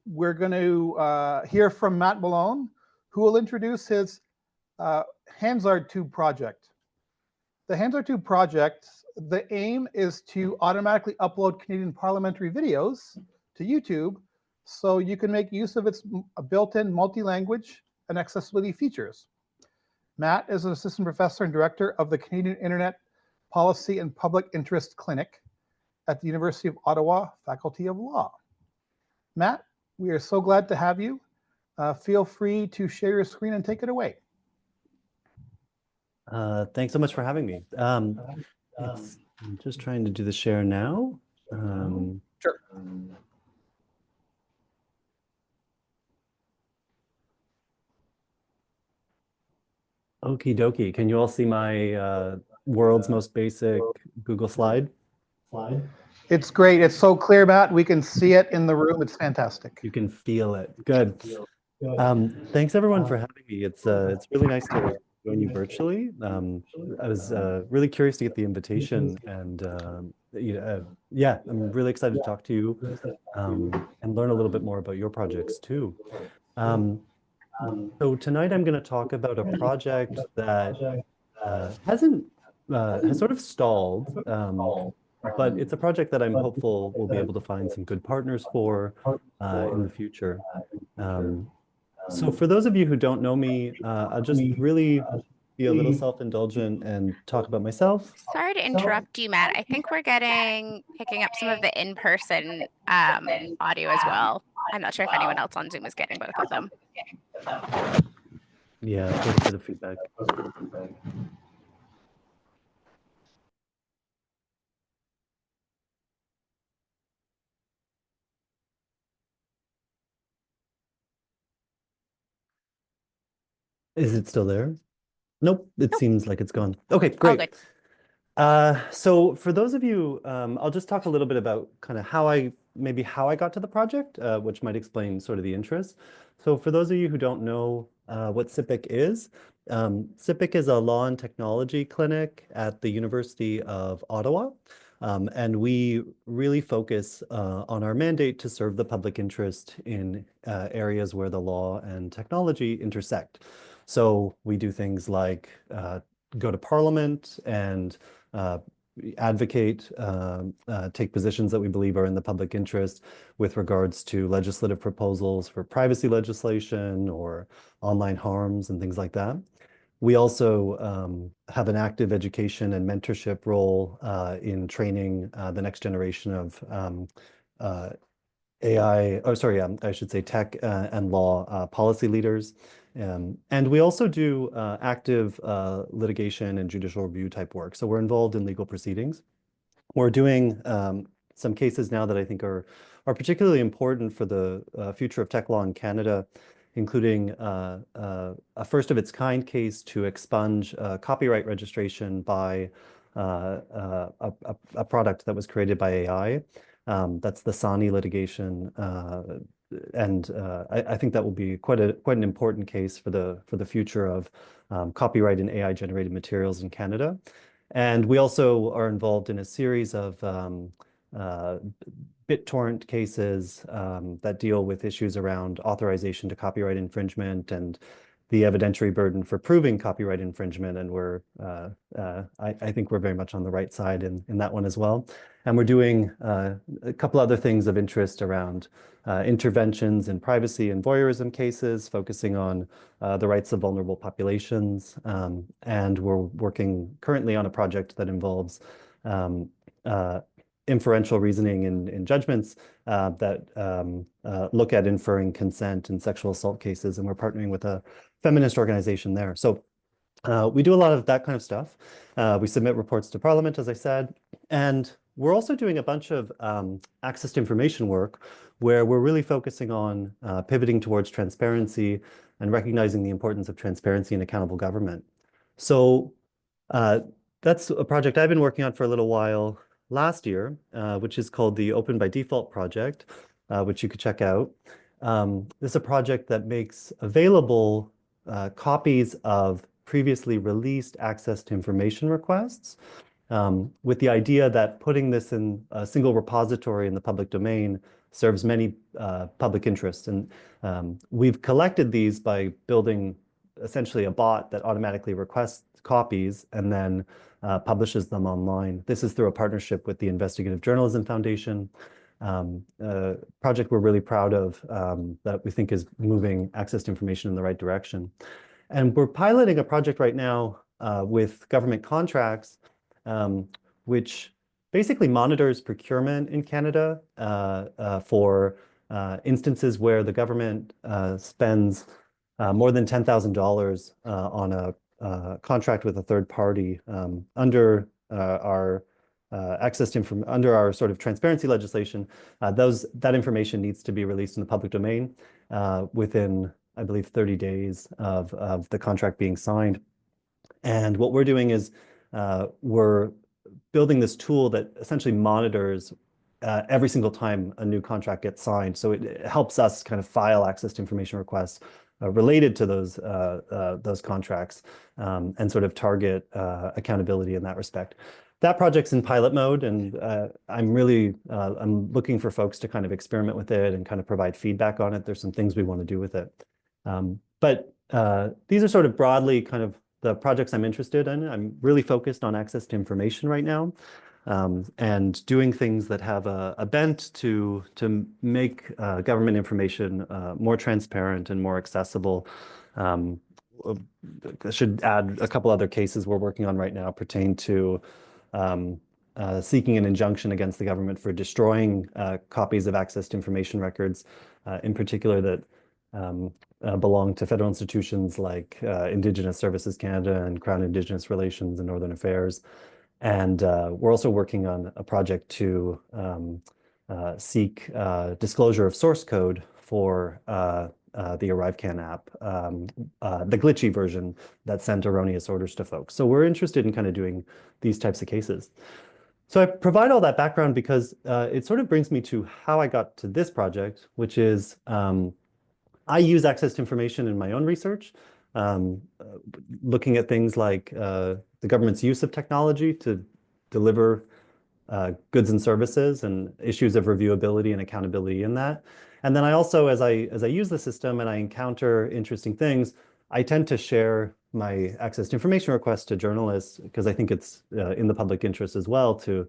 we're going to hear from Matt Malone, who will introduce his HansardTube project. The HansardTube project, the aim is to automatically upload Canadian parliamentary videos to YouTube so you can make use of its built-in multi-language and accessibility features. Matt is an assistant professor and director of the Canadian Internet Policy and Public Interest Clinic at the University of Ottawa Faculty of Law. Matt, we are so glad to have you. Feel free to share your screen and take it away. Thanks so much for having me. I'm just trying to do the share now. Sure. Okie dokie. Can you all see my world's most basic Google slide? It's great. It's so clear, Matt. We can see it in the room. It's fantastic. You can feel it. Good. Thanks everyone for having me. It's really nice to join you virtually. I was really curious to get the invitation, and yeah, I'm really excited to talk to you and learn a little bit more about your projects too. So tonight I'm going to talk about a project that has sort of stalled, but it's a project that I'm hopeful we'll be able to find some good partners for in the future. So for those of you who don't know me, I'll just really be a little self-indulgent and talk about myself. Sorry to interrupt you, Matt. I think we're picking up some of the in-person audio as well. I'm not sure if anyone else on Zoom is getting both of them. Yeah, a little bit of feedback. Is it still there? Nope, it seems like it's gone. Okay, great. So for those of you, I'll just talk a little bit about kind of how I got to the project, which might explain sort of the interest. So for those of you who don't know what Civic is a law and technology clinic at the University of Ottawa. And we really focus on our mandate to serve the public interest in areas where the law and technology intersect. So we do things like go to Parliament and advocate, take positions that we believe are in the public interest with regards to legislative proposals for privacy legislation or online harms and things like that. We also have an active education and mentorship role in training the next generation of I should say tech and law policy leaders. And we also do active litigation and judicial review type work. So we're involved in legal proceedings. We're doing some cases now that I think are particularly important for the future of tech law in Canada, including a first of its kind case to expunge copyright registration by a product that was created by AI. That's the Sani litigation. And I think that will be quite an important case for the future of copyright and AI generated materials in Canada. And we also are involved in a series of BitTorrent cases that deal with issues around authorization to copyright infringement and the evidentiary burden for proving copyright infringement. And I think we're very much on the right side in that one as well. And we're doing a couple other things of interest around interventions in privacy and voyeurism cases, focusing on the rights of vulnerable populations. And we're working currently on a project that involves inferential reasoning in judgments that look at inferring consent in sexual assault cases. And we're partnering with a feminist organization there. So we do a lot of that kind of stuff. We submit reports to Parliament, as I said, and we're also doing a bunch of access to information work where we're really focusing on pivoting towards transparency and recognizing the importance of transparency and accountable government. So that's a project I've been working on for a little while last year, which is called the Open by Default project, which you could check out. This is a project that makes available copies of previously released access to information requests, with the idea that putting this in a single repository in the public domain serves many public interests. And we've collected these by building essentially a bot that automatically requests copies and then publishes them online. This is through a partnership with the Investigative Journalism Foundation, a project we're really proud of that we think is moving access to information in the right direction. And we're piloting a project right now with government contracts, which basically monitors procurement in Canada for instances where the government spends more than $10,000 on a contract with a third party under our under our sort of transparency legislation. That information needs to be released in the public domain within, I believe, 30 days of the contract being signed. And what we're doing is we're building this tool that essentially monitors every single time a new contract gets signed. So it helps us kind of file access to information requests related to those contracts and sort of target accountability in that respect. That project's in pilot mode, and I'm looking for folks to kind of experiment with it and kind of provide feedback on it. There's some things we want to do with it. But these are sort of broadly kind of the projects I'm interested in. I'm really focused on access to information right now, and doing things that have a bent to make government information more transparent and more accessible. I should add a couple other cases we're working on right now pertain to seeking an injunction against the government for destroying copies of access to information records, in particular that belong to federal institutions like Indigenous Services Canada and Crown Indigenous Relations and Northern Affairs. And we're also working on a project to seek disclosure of source code for the ArriveCan app, the glitchy version that sent erroneous orders to folks. So we're interested in kind of doing these types of cases. So I provide all that background because it sort of brings me to how I got to this project, which is I use access to information in my own research, looking at things like the government's use of technology to deliver goods and services and issues of reviewability and accountability in that. And then I also, as I use the system and I encounter interesting things, I tend to share my access to information requests to journalists because I think it's in the public interest as well to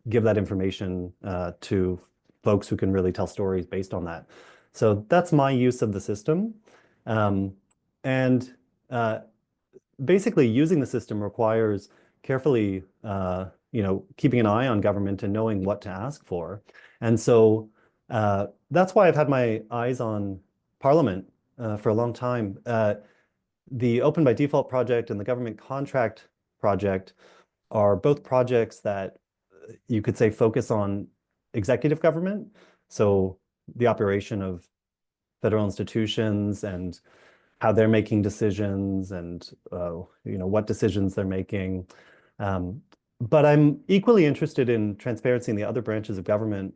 give that information to folks who can really tell stories based on that. So that's my use of the system. Basically using the system requires carefully, keeping an eye on government and knowing what to ask for. And so that's why I've had my eyes on Parliament for a long time. The Open by Default project and the government contract project are both projects that you could say focus on executive government. So the operation of federal institutions and how they're making decisions and what decisions they're making. But I'm equally interested in transparency in the other branches of government,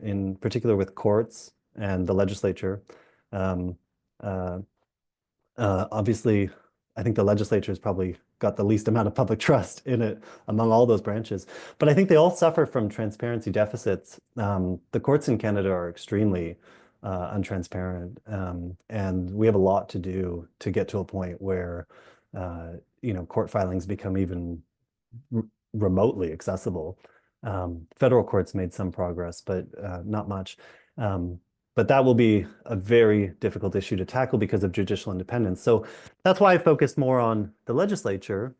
in particular with courts and the legislature. Obviously, I think the legislature has probably got the least amount of public trust in it among all those branches. But I think they all suffer from transparency deficits. The courts in Canada are extremely untransparent, and we have a lot to do to get to a point where court filings become even remotely accessible. Federal courts made some progress, but not much. But that will be a very difficult issue to tackle because of judicial independence. So that's why I focused more on the legislature,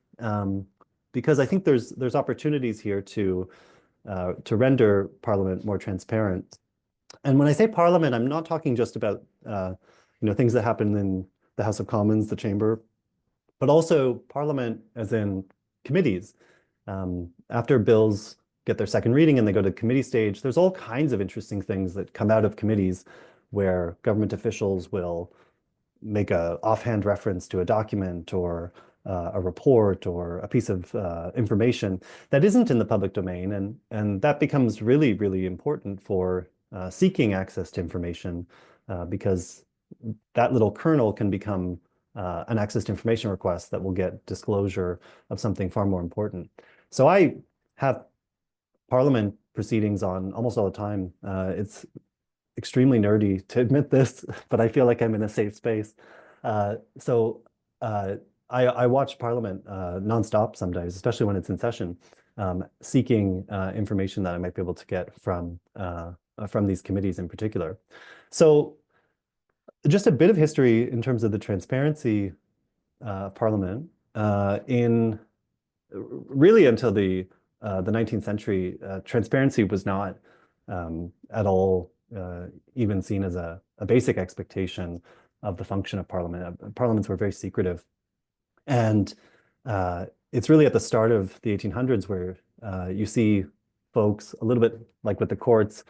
because I think there's opportunities here to render Parliament more transparent. And when I say Parliament, I'm not talking just about things that happen in the House of Commons, the Chamber, but also Parliament as in committees. After bills get their second reading and they go to committee stage, there's all kinds of interesting things that come out of committees where government officials will make a offhand reference to a document or a report or a piece of information that isn't in the public domain. And that becomes really, really important for seeking access to information because that little kernel can become an access to information request that will get disclosure of something far more important. So I have Parliament proceedings on almost all the time. It's extremely nerdy to admit this, but I feel like I'm in a safe space. So I watch Parliament nonstop some days, especially when it's in session, seeking information that I might be able to get from these committees in particular. So just a bit of history in terms of the transparency of Parliament. In really until the 19th century, transparency was not at all even seen as a basic expectation of the function of Parliament. Parliaments were very secretive. And it's really at the start of the 1800s where you see folks a little bit like with the courts,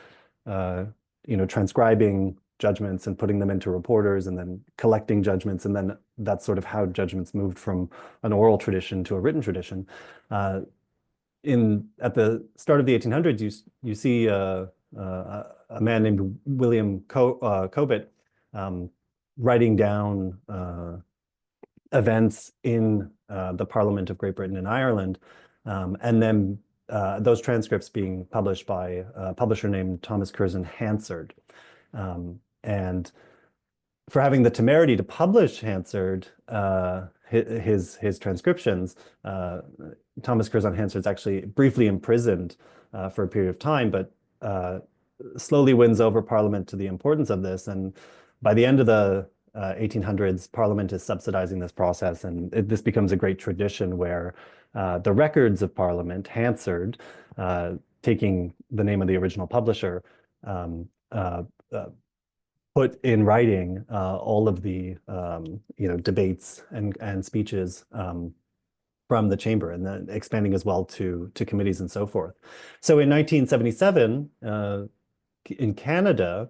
transcribing judgments and putting them into reporters and then collecting judgments. And then that's sort of how judgments moved from an oral tradition to a written tradition. At the start of the 1800s, you see a man named William Cobbett writing down events in the Parliament of Great Britain and Ireland, and then those transcripts being published by a publisher named Thomas Curzon Hansard. And for having the temerity to publish Hansard, his transcriptions, Thomas Curzon Hansard's actually briefly imprisoned for a period of time, but slowly wins over Parliament to the importance of this. And by the end of the 1800s, Parliament is subsidizing this process, and this becomes a great tradition where the records of Parliament, Hansard, taking the name of the original publisher, put in writing all of the debates and speeches from the chamber, and then expanding as well to committees and so forth. So in 1977, in Canada,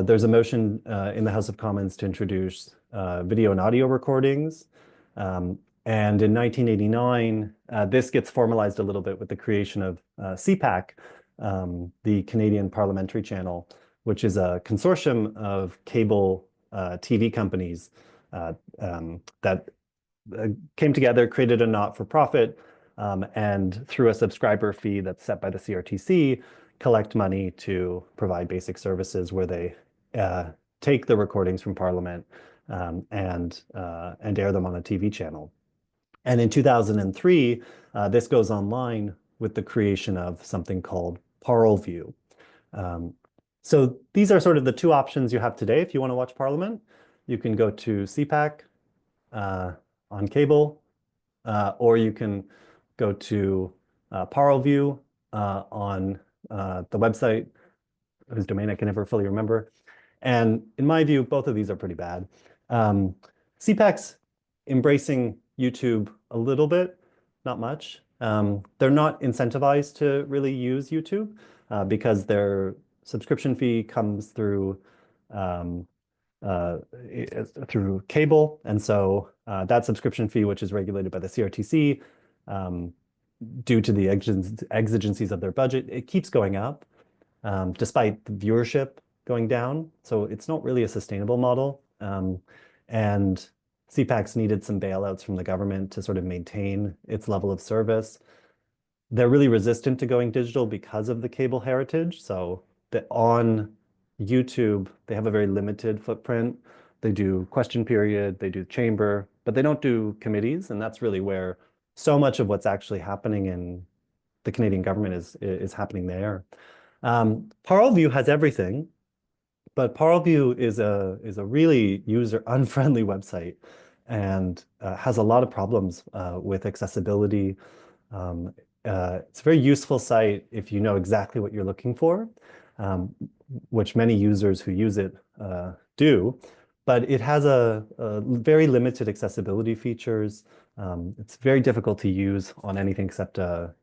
there's a motion in the House of Commons to introduce video and audio recordings. And in 1989, this gets formalized a little bit with the creation of CPAC, the Canadian Parliamentary Channel, which is a consortium of cable TV companies that came together, created a not-for-profit, and through a subscriber fee that's set by the CRTC, collect money to provide basic services where they take the recordings from Parliament and air them on a TV channel. And in 2003, this goes online with the creation of something called ParlView. So these are sort of the two options you have today if you want to watch Parliament. You can go to CPAC on cable, or you can go to ParlView on the website, whose domain I can never fully remember. And in my view, both of these are pretty bad. CPAC's embracing YouTube a little bit, not much. They're not incentivized to really use YouTube because their subscription fee comes through cable. And so that subscription fee, which is regulated by the CRTC, due to the exigencies of their budget, it keeps going up despite the viewership going down. So it's not really a sustainable model. And CPAC's needed some bailouts from the government to sort of maintain its level of service. They're really resistant to going digital because of the cable heritage. So that on YouTube, they have a very limited footprint. They do question period, they do chamber, but they don't do committees. And that's really where so much of what's actually happening in the Canadian government is happening there. ParlView has everything, but ParlView is a really user-unfriendly website and has a lot of problems with accessibility. It's a very useful site if you know exactly what you're looking for, which many users who use it do, but it has a very limited accessibility features. It's very difficult to use on anything except a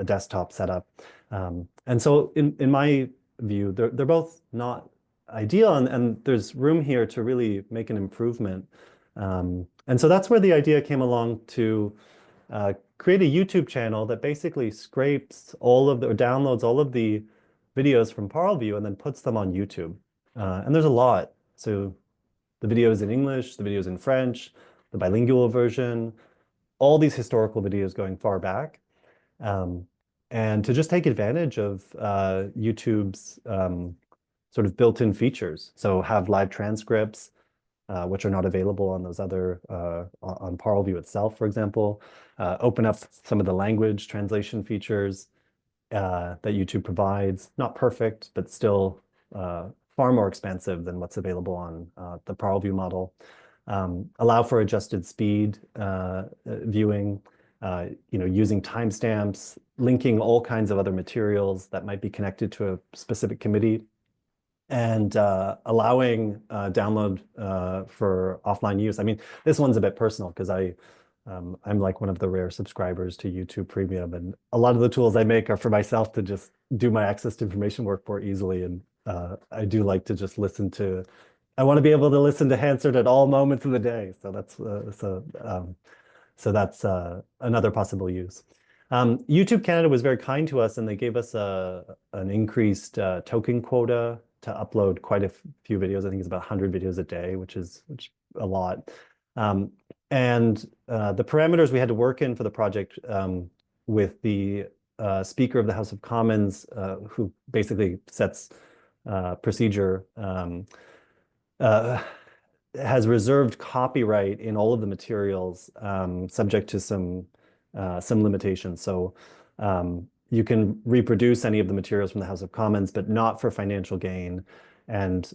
desktop setup. And so in my view, they're both not ideal, and there's room here to really make an improvement. And so that's where the idea came along to create a YouTube channel that basically scrapes or downloads all of the videos from ParlView and then puts them on YouTube. And there's a lot. So the videos in English, the videos in French, the bilingual version, all these historical videos going far back. and to just take advantage of YouTube's sort of built-in features. So have live transcripts, which are not available on those other, on ParlView itself, for example. Open up some of the language translation features that YouTube provides. Not perfect, but still far more expensive than what's available on the ParlView model. Allow for adjusted speed viewing, using timestamps, linking all kinds of other materials that might be connected to a specific committee, and allowing download for offline use. I mean, this one's a bit personal because I'm like one of the rare subscribers to YouTube Premium, and a lot of the tools I make are for myself to just do my access to information work more easily. And I do like to just listen to, I want to be able to listen to Hansard at all moments of the day. So that's another possible use. YouTube Canada was very kind to us, and they gave us an increased token quota to upload quite a few videos. I think it's about 100 videos a day, which is a lot. And the parameters we had to work in for the project with the Speaker of the House of Commons, who basically sets procedure, has reserved copyright in all of the materials, subject to some limitations. So you can reproduce any of the materials from the House of Commons, but not for financial gain. And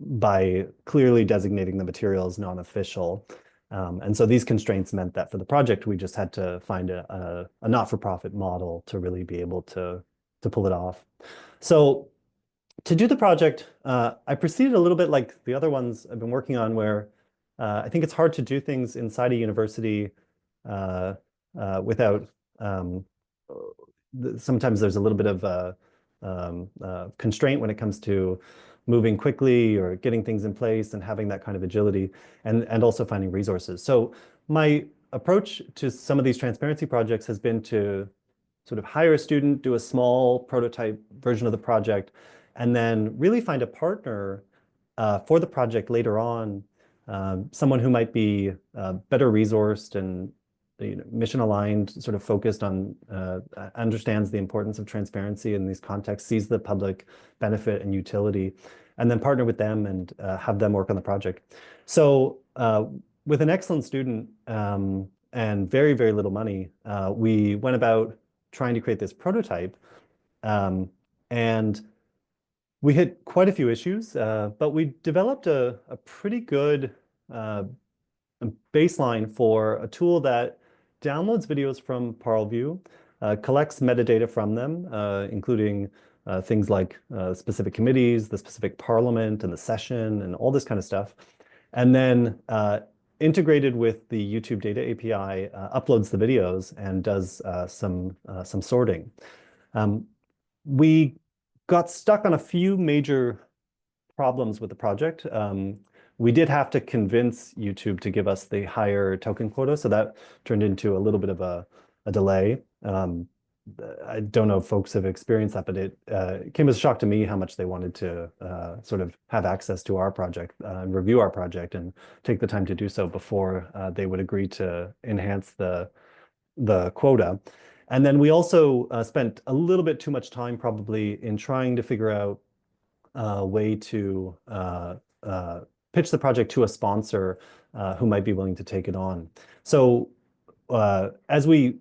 by clearly designating the material as non-official. And so these constraints meant that for the project, we just had to find a not-for-profit model to really be able to pull it off. So to do the project, I proceeded a little bit like the other ones I've been working on, where I think it's hard to do things inside a university without, sometimes there's a little bit of constraint when it comes to moving quickly or getting things in place and having that kind of agility, and also finding resources. So my approach to some of these transparency projects has been to sort of hire a student, do a small prototype version of the project, and then really find a partner for the project later on, someone who might be better resourced and mission aligned, sort of focused on, understands the importance of transparency in these contexts, sees the public benefit and utility, and then partner with them and have them work on the project. So with an excellent student and very, very little money, we went about trying to create this prototype, and we hit quite a few issues, but we developed a pretty good baseline for a tool that downloads videos from ParlView, collects metadata from them, including things like specific committees, the specific parliament and the session and all this kind of stuff. And then integrated with the YouTube Data API, uploads the videos and does some sorting. We got stuck on a few major problems with the project. We did have to convince YouTube to give us the higher token quota, so that turned into a little bit of a delay. I don't know if folks have experienced that, but it came as a shock to me how much they wanted to sort of have access to our project and review our project and take the time to do so before they would agree to enhance the quota. And then we also spent a little bit too much time probably in trying to figure out a way to pitch the project to a sponsor who might be willing to take it on. So as we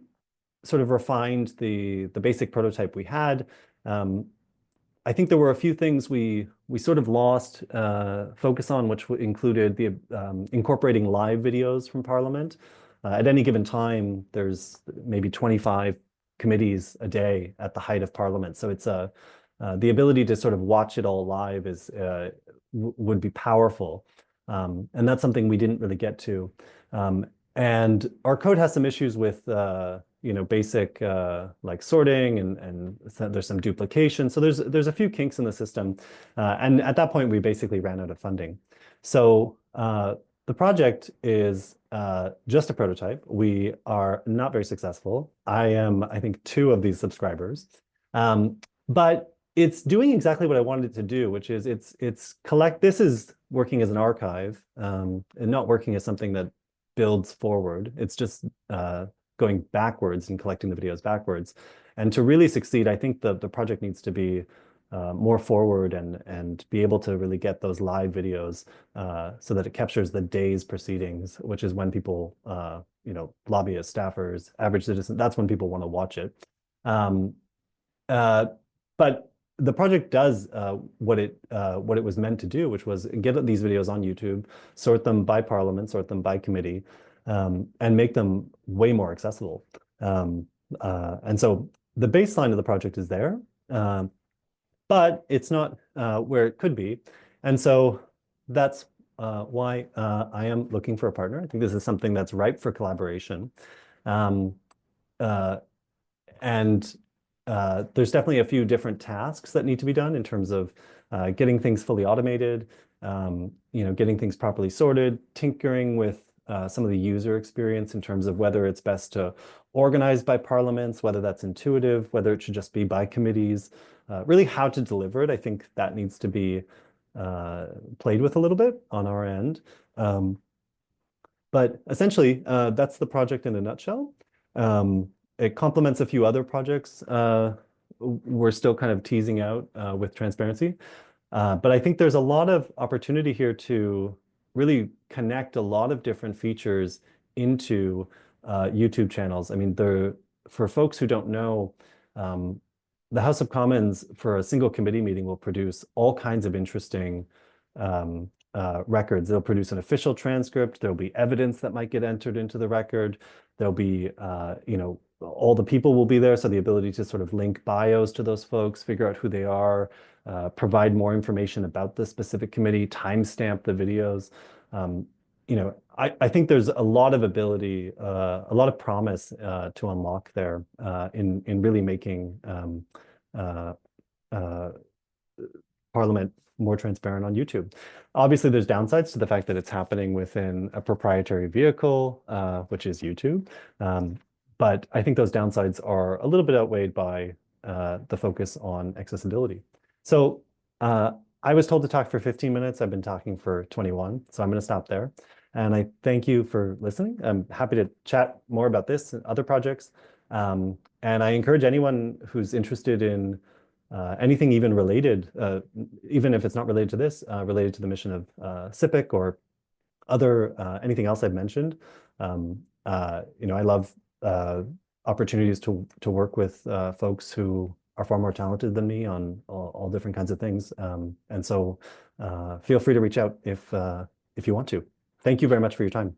sort of refined the basic prototype we had, I think there were a few things we sort of lost focus on, which included the incorporating live videos from Parliament. At any given time, there's maybe 25 committees a day at the height of Parliament. So it's the ability to sort of watch it all live is would be powerful. And that's something we didn't really get to. And our code has some issues with basic like sorting and there's some duplication. So there's a few kinks in the system. And at that point, we basically ran out of funding. So the project is just a prototype. We are not very successful. I am, I think, 2 of these subscribers. But it's doing exactly what I wanted it to do, which is this is working as an archive and not working as something that builds forward. It's just going backwards and collecting the videos backwards. And to really succeed, I think the project needs to be more forward and be able to really get those live videos so that it captures the day's proceedings, which is when people, you know, lobbyists, staffers, average citizens, that's when people want to watch it. But the project does what it was meant to do, which was get these videos on YouTube, sort them by parliament, sort them by committee, and make them way more accessible. And so the baseline of the project is there, but it's not where it could be. And so that's why I am looking for a partner. I think this is something that's ripe for collaboration. There's definitely a few different tasks that need to be done in terms of getting things fully automated, you know, getting things properly sorted, tinkering with some of the user experience in terms of whether it's best to organize by parliaments, whether that's intuitive, whether it should just be by committees, really how to deliver it. I think that needs to be played with a little bit on our end. But essentially, that's the project in a nutshell. It complements a few other projects we're still kind of teasing out with transparency. But I think there's a lot of opportunity here to really connect a lot of different features into YouTube channels. I mean, for folks who don't know, the House of Commons for a single committee meeting will produce all kinds of interesting records. They'll produce an official transcript. There'll be evidence that might get entered into the record. There'll be, you know, all the people will be there. So the ability to sort of link bios to those folks, figure out who they are, provide more information about the specific committee, timestamp the videos. You know, I think there's a lot of ability, a lot of promise to unlock there in really making Parliament more transparent on YouTube. Obviously, there's downsides to the fact that it's happening within a proprietary vehicle, which is YouTube. But I think those downsides are a little bit outweighed by the focus on accessibility. So I was told to talk for 15 minutes. I've been talking for 21, so I'm going to stop there. And I thank you for listening. I'm happy to chat more about this and other projects. And I encourage anyone who's interested in anything even related, even if it's not related to this, related to the mission of Civic or other anything else I've mentioned. You know, I love opportunities to work with folks who are far more talented than me on all different kinds of things. And so feel free to reach out if you want to. Thank you very much for your time.